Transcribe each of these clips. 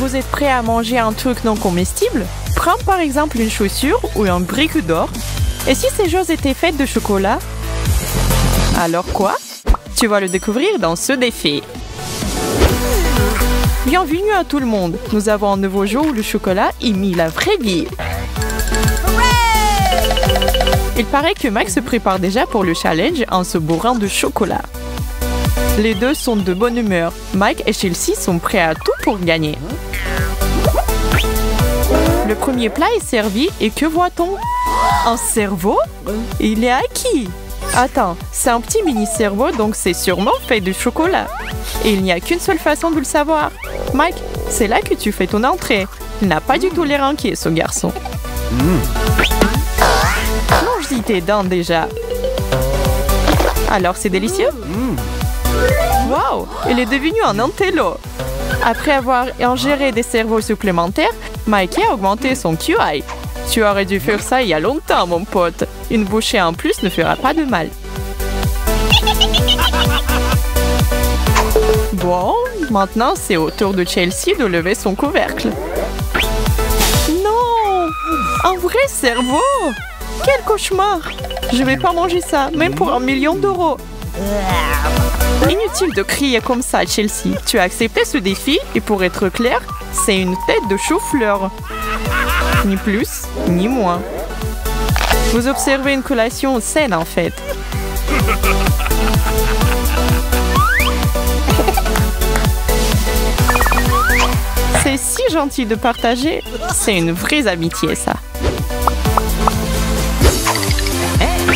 Vous êtes prêt à manger un truc non comestible? Prends par exemple une chaussure ou un brique d'or. Et si ces choses étaient faites de chocolat? Alors quoi? Tu vas le découvrir dans ce défi. Bienvenue à tout le monde. Nous avons un nouveau jeu où le chocolat imite la vraie vie. Il paraît que Max se prépare déjà pour le challenge en se bourrant de chocolat. Les deux sont de bonne humeur. Mike et Chelsea sont prêts à tout pour gagner. Le premier plat est servi et que voit-on? Un cerveau? Il est acquis. Attends, c'est un petit mini-cerveau donc c'est sûrement fait de chocolat. Et il n'y a qu'une seule façon de le savoir. Mike, c'est là que tu fais ton entrée. Il n'a pas du tout l'air inquiet, ce garçon. Mange-y tes dents déjà. Alors, c'est délicieux? Waouh, il est devenu un intello. Après avoir ingéré des cerveaux supplémentaires, Mikey a augmenté son QI. Tu aurais dû faire ça il y a longtemps, mon pote. Une bouchée en plus ne fera pas de mal. Bon, maintenant c'est au tour de Chelsea de lever son couvercle. Non! Un vrai cerveau! Quel cauchemar! Je vais pas manger ça, même pour 1 million d'euros. Inutile de crier comme ça, Chelsea. Tu as accepté ce défi et pour être clair, c'est une tête de chou-fleur. Ni plus, ni moins. Vous observez une collation saine en fait. C'est si gentil de partager. C'est une vraie amitié, ça.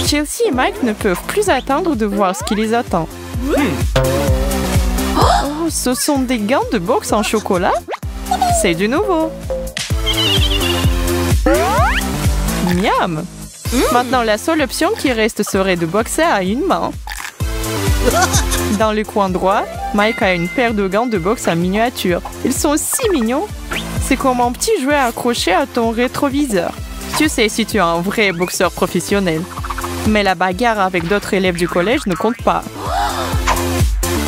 Chelsea et Mike ne peuvent plus attendre de voir ce qui les attend. Oh, ce sont des gants de boxe en chocolat? C'est du nouveau. Miam! Maintenant, la seule option qui reste serait de boxer à une main. Dans le coin droit, Mike a une paire de gants de boxe en miniature. Ils sont si mignons. C'est comme un petit jouet accroché à ton rétroviseur. Tu sais si tu es un vrai boxeur professionnel. Mais la bagarre avec d'autres élèves du collège ne compte pas.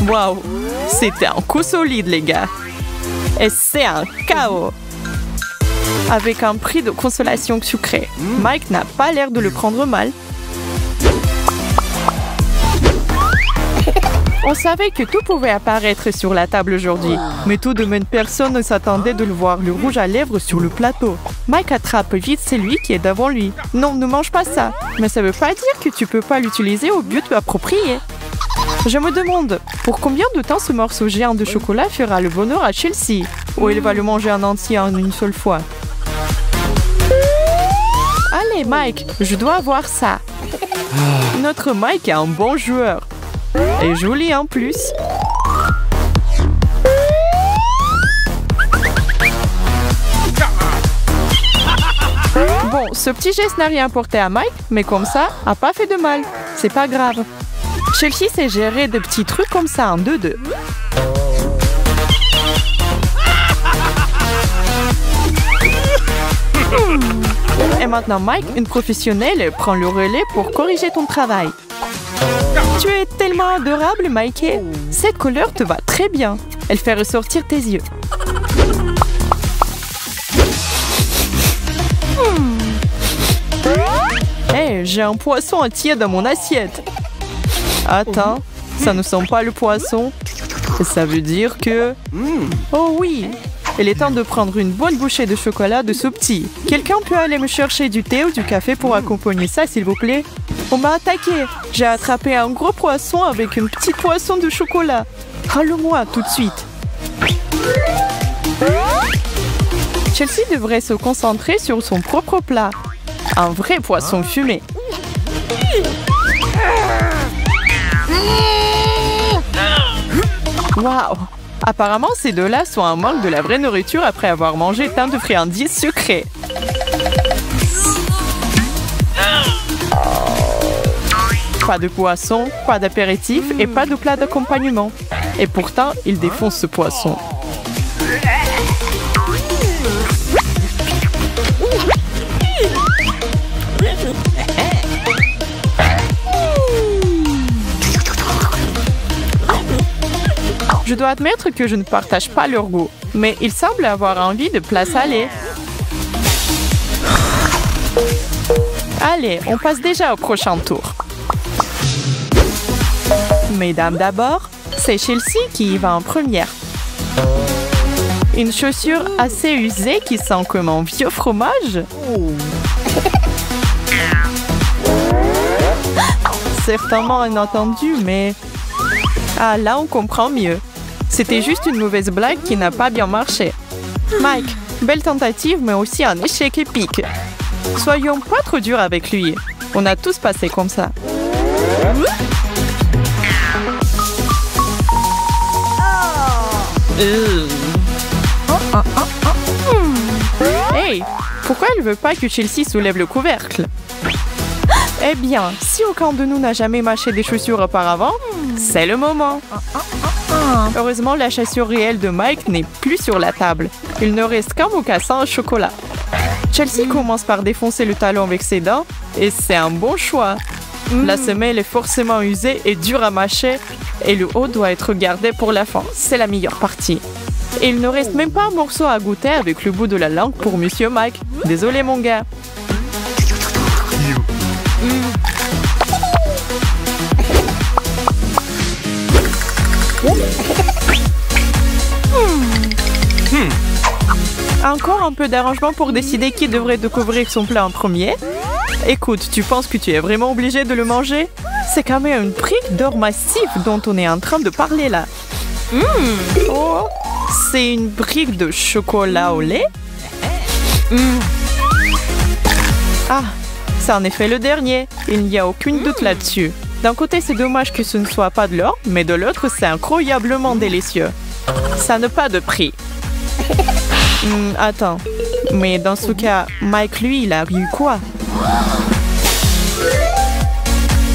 Waouh! C'était un coup solide, les gars. Et c'est un chaos. Avec un prix de consolation sucré. Mike n'a pas l'air de le prendre mal. On savait que tout pouvait apparaître sur la table aujourd'hui, mais tout de même personne ne s'attendait de le voir le rouge à lèvres sur le plateau. Mike attrape vite celui qui est devant lui. Non, ne mange pas ça. Mais ça veut pas dire que tu peux pas l'utiliser au but approprié. Je me demande, pour combien de temps ce morceau géant de chocolat fera le bonheur à Chelsea? Ou il va le manger en entier en une seule fois? Allez, Mike, je dois avoir ça. Notre Mike est un bon joueur. Et joli en plus. Bon, ce petit geste n'a rien apporté à Mike, mais comme ça, a pas fait de mal. C'est pas grave. Chelsea sait gérer des petits trucs comme ça en 2-2. Et maintenant, Mike, une professionnelle, prend le relais pour corriger ton travail. Tu es tellement adorable, Mikey. Cette couleur te va très bien. Elle fait ressortir tes yeux. Hey, j'ai un poisson entier dans mon assiette. Attends, ça ne sent pas le poisson. Ça veut dire que... Oh oui, il est temps de prendre une bonne bouchée de chocolat de ce petit. Quelqu'un peut aller me chercher du thé ou du café pour accompagner ça, s'il vous plaît? On m'a attaqué. J'ai attrapé un gros poisson avec une petite poisson de chocolat. Rends-le-moi tout de suite. Chelsea devrait se concentrer sur son propre plat. Un vrai poisson fumé. Waouh! Apparemment, ces deux-là sont en manque de la vraie nourriture après avoir mangé tant de friandises sucrées. Pas de poisson, pas d'apéritif et pas de plat d'accompagnement. Et pourtant, il défonce ce poisson. Je dois admettre que je ne partage pas leur goût, mais ils semblent avoir envie de plats salés. Allez, on passe déjà au prochain tour. Mesdames d'abord, c'est Chelsea qui y va en première. Une chaussure assez usée qui sent comme un vieux fromage. Certainement inattendu, mais... Ah, là, on comprend mieux. C'était juste une mauvaise blague qui n'a pas bien marché. Mike, belle tentative, mais aussi un échec épique. Soyons pas trop durs avec lui. On a tous passé comme ça. Hey, pourquoi elle veut pas que Chelsea soulève le couvercle? Eh bien, si aucun de nous n'a jamais mâché des chaussures auparavant, c'est le moment. Heureusement, la chaussure réelle de Mike n'est plus sur la table. Il ne reste qu'un mocassin au chocolat. Chelsea commence par défoncer le talon avec ses dents, et c'est un bon choix. La semelle est forcément usée et dure à mâcher, et le haut doit être gardé pour la fin. C'est la meilleure partie. Et il ne reste même pas un morceau à goûter avec le bout de la langue pour Monsieur Mike. Désolé mon gars. Encore un peu d'arrangement pour décider qui devrait découvrir son plat en premier. Écoute, tu penses que tu es vraiment obligé de le manger? C'est quand même une brique d'or massif dont on est en train de parler là. Oh, c'est une brique de chocolat au lait? Ah, c'est en effet le dernier. Il n'y a aucun doute là-dessus. D'un côté, c'est dommage que ce ne soit pas de l'or, mais de l'autre, c'est incroyablement délicieux. Ça n'a pas de prix. Attends, mais dans ce cas, Mike, lui, il a eu quoi?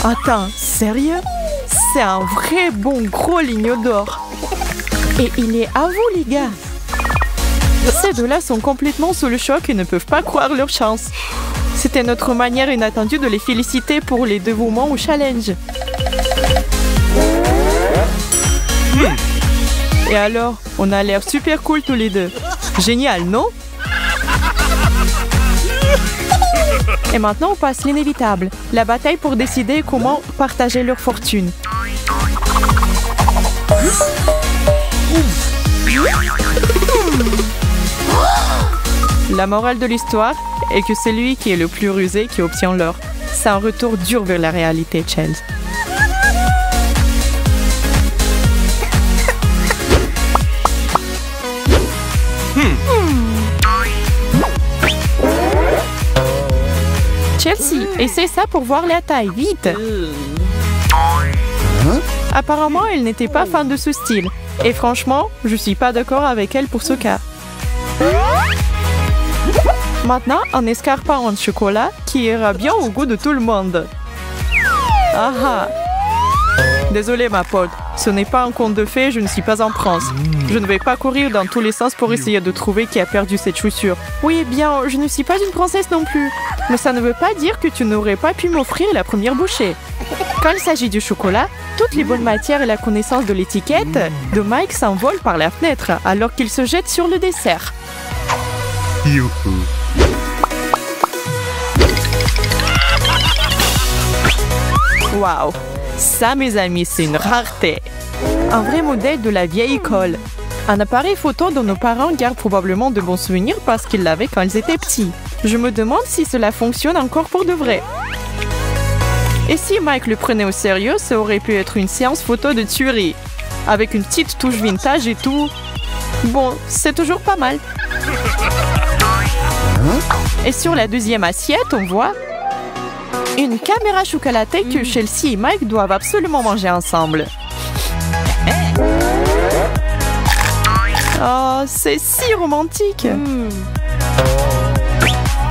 Attends, sérieux? C'est un vrai bon gros lignot d'or. Et il est à vous, les gars. Ces deux-là sont complètement sous le choc et ne peuvent pas croire leur chance. C'était notre manière inattendue de les féliciter pour les dévouements au challenge. Et alors, on a l'air super cool tous les deux. Génial, non? Et maintenant, on passe l'inévitable. La bataille pour décider comment partager leur fortune. La morale de l'histoire est que c'est lui qui est le plus rusé qui obtient l'or. C'est un retour dur vers la réalité, Chelsea. Chelsea, essaie ça pour voir la taille, vite! Apparemment, elle n'était pas fan de ce style. Et franchement, je suis pas d'accord avec elle pour ce cas. Maintenant, un escarpin en chocolat qui ira bien au goût de tout le monde. Ah ah! Désolée ma pote, ce n'est pas un conte de fées, je ne suis pas en France. Je ne vais pas courir dans tous les sens pour essayer de trouver qui a perdu cette chaussure. Oui, eh bien, je ne suis pas une princesse non plus. Mais ça ne veut pas dire que tu n'aurais pas pu m'offrir la première bouchée. Quand il s'agit du chocolat, toutes les bonnes matières et la connaissance de l'étiquette de Mike s'envolent par la fenêtre alors qu'il se jette sur le dessert. Waouh! Ça, mes amis, c'est une rareté. Un vrai modèle de la vieille école. Un appareil photo dont nos parents gardent probablement de bons souvenirs parce qu'ils l'avaient quand ils étaient petits. Je me demande si cela fonctionne encore pour de vrai. Et si Mike le prenait au sérieux, ça aurait pu être une séance photo de tuerie. Avec une petite touche vintage et tout. Bon, c'est toujours pas mal. Et sur la deuxième assiette, on voit une caméra chocolatée que Chelsea et Mike doivent absolument manger ensemble. Oh, c'est si romantique!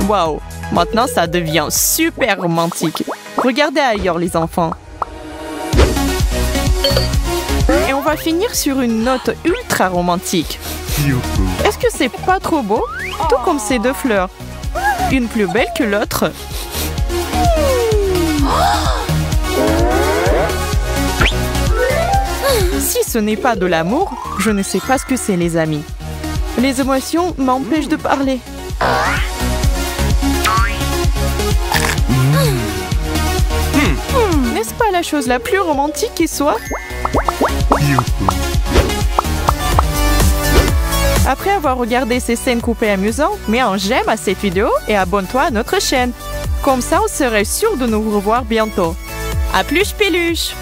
Waouh! Maintenant, ça devient super romantique. Regardez ailleurs, les enfants. Et on va finir sur une note ultra romantique. Est-ce que c'est pas trop beau? Tout comme ces deux fleurs. Une plus belle que l'autre. Si ce n'est pas de l'amour, je ne sais pas ce que c'est, les amis. Les émotions m'empêchent de parler. N'est-ce pas la chose la plus romantique qui soit? Après avoir regardé ces scènes coupées amusantes, mets un j'aime à cette vidéo et abonne-toi à notre chaîne. Comme ça, on serait sûr de nous revoir bientôt. À plus, peluche!